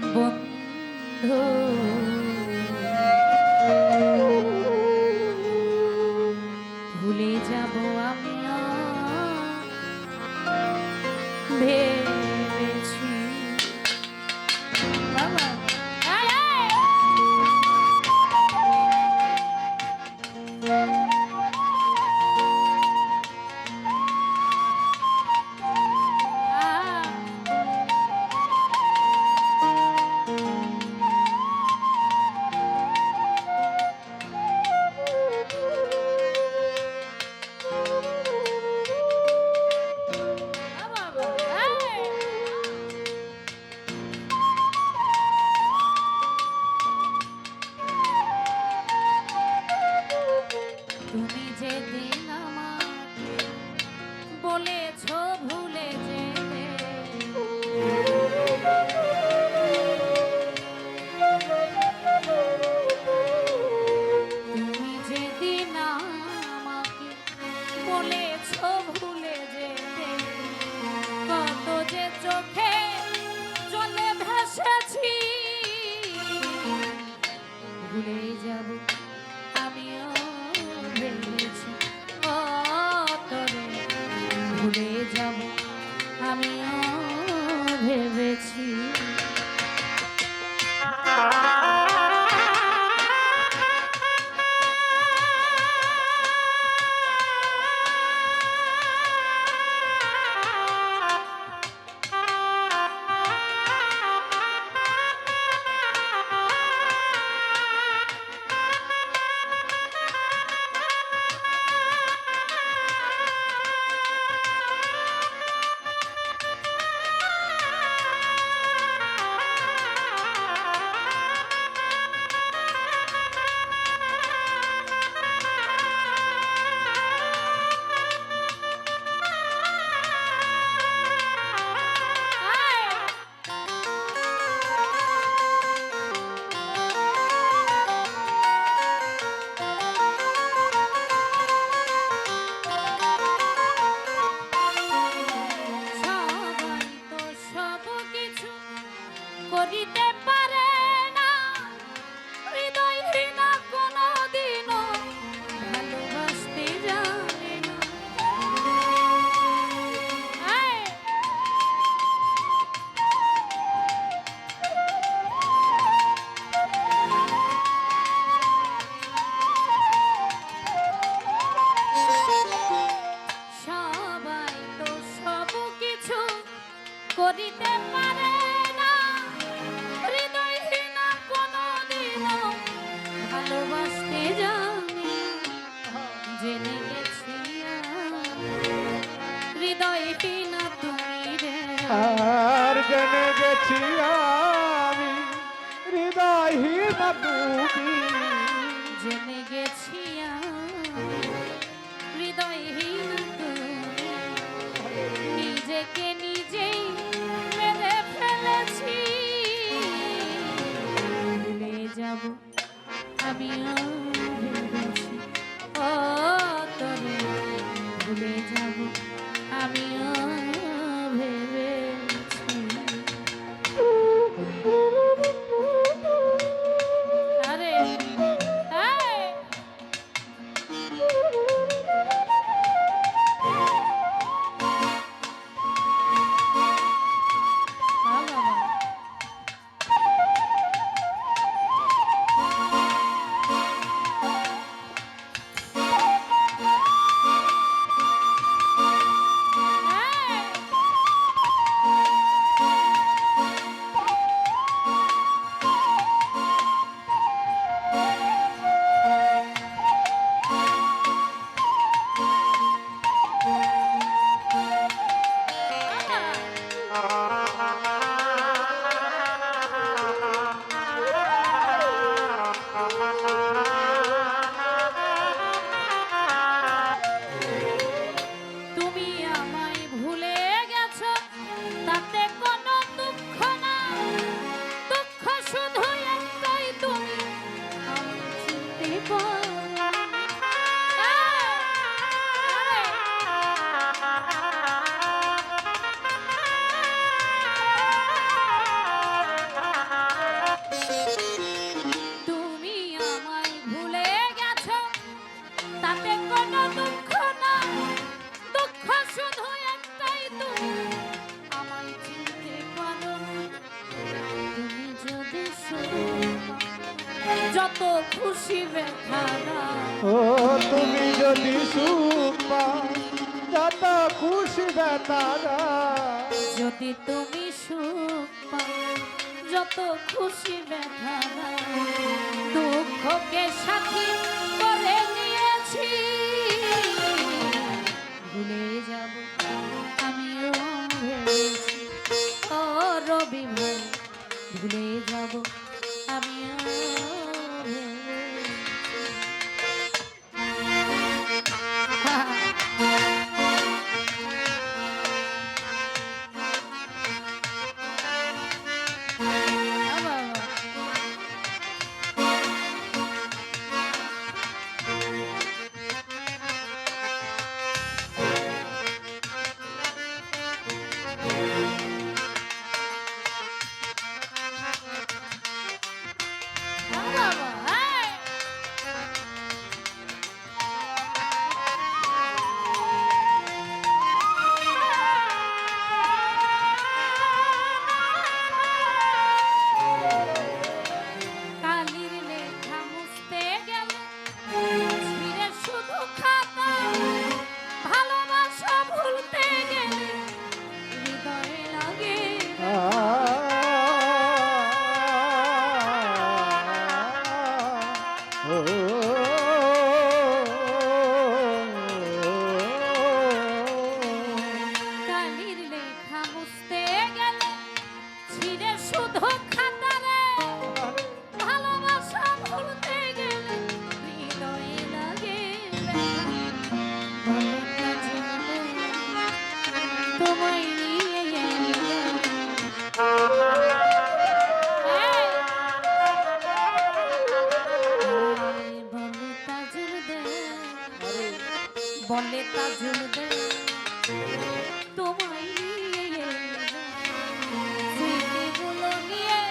বন্ধু ভুলে যাব আমিও ভেবেছি বাবা তুমি যেদিন আমাকে বলেছ ভুলে যেতে তুমি যেদিন আমাকে বলেছ ভুলে যেতে কত যে চোখে চলে ভাসেছি ভুলে যাব আমিও ভেবেছি ও তরে ভুলে যাব আমিও ভেবেছি করিতে পারে না হৃদয়হীনা কোনদিনও ভালোবাসতে জানে না সবাই তো সব কিছু করিতে পারে ভালোবাসতে জানি জেনে গেছি হৃদয়হীন তুমি রে আর জেনে গেছি আমি হৃদয়হীন তুমি জেনে গেছি হৃদয়হীন তুমি নিজেকে নিজেই মেরে ফেলেছি ভুলে যাব আমিও ভেবেছি ও তরে ভুলে যাব আমিও ভেবেছি আরে যত খুশি ব্যথা দাও। ও তুমি যদি সুখ পাও যত খুশি ব্যথা দাও। যদি তুমি সুখ পাও যত খুশি ব্যথা দাও। দুঃখকে সাথী করে নিয়েছি, ভুলে যাব আমিও ভেবেছি। ও রবি ভাই, ভুলে যাব আমিও ভেবেছি। কালির লেখা মুছতে গেলে ছিঁড়ে শুধু খাতা। ভালোবাসা ভুলতে গেলে হৃদয়ে লাগে কালির লেখা মুছতে গেলে ছিঁড়ে শুধু খাতা রে। ভালোবাসা ভুলতে গেলে হৃদয়ে লাগে ব্যথা। ভালোটা জীবনে তোমায় নিয়ে বলে তাজুল দে তোমায় নিয়ে স্মৃতিগুলো নিয়ে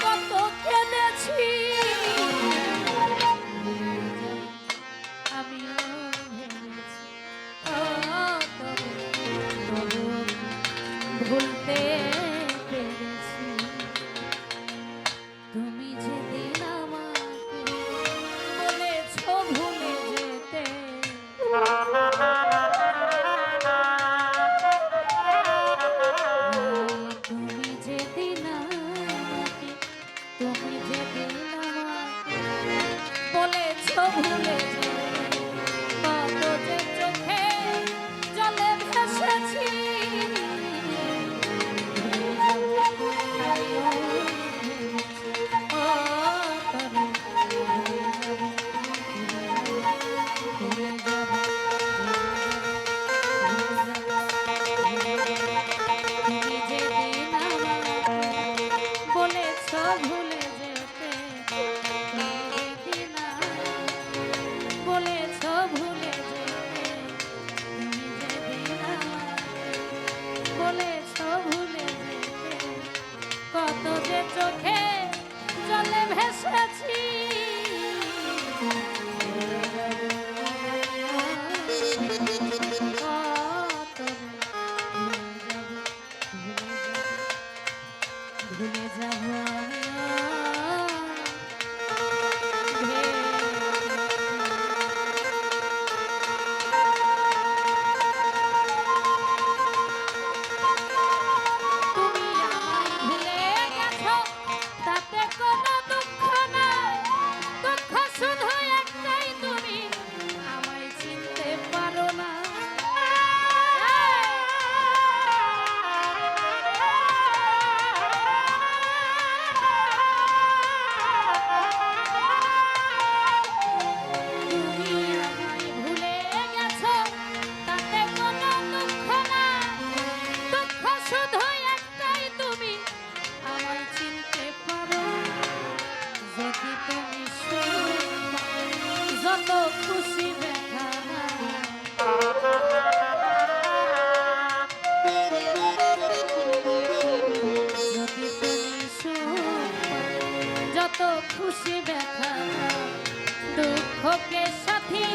কত কেঁদেছি। আমিও ভেবেছি তবু ভুলতে পেরেছি। তুমি যেদিন আমাকে বলেছ ভুলে যেতে, তুমি যেদিন আমাকে বলেছ ভুলে যেতে, কত যে চোখে জলে ভেসেছি। বলেছ ভুলে যেতে, বলেছ ভুলে যেতে, তুমি যেদিন বলেছ ভুলে যেতে, কত যে চোখে জলে ভেসেছি। ভুলে যাব তুমি আমায় ভুলে গেছো, তাতে কোনো দুঃখ নাই। দুঃখ শুধু একটাই, তুমি আমায় চিনতে পারো না। তুমি আমায় ভুলে গেছো, তাতে কোনো দুঃখ নাই। দুঃখ শুধু একটাই, তুমি আমায় চিনতে পারো। যদি তুমি যত খুশি ব্যথা যদি তুমি যত খুশি ব্যথা দুঃখকে সাথী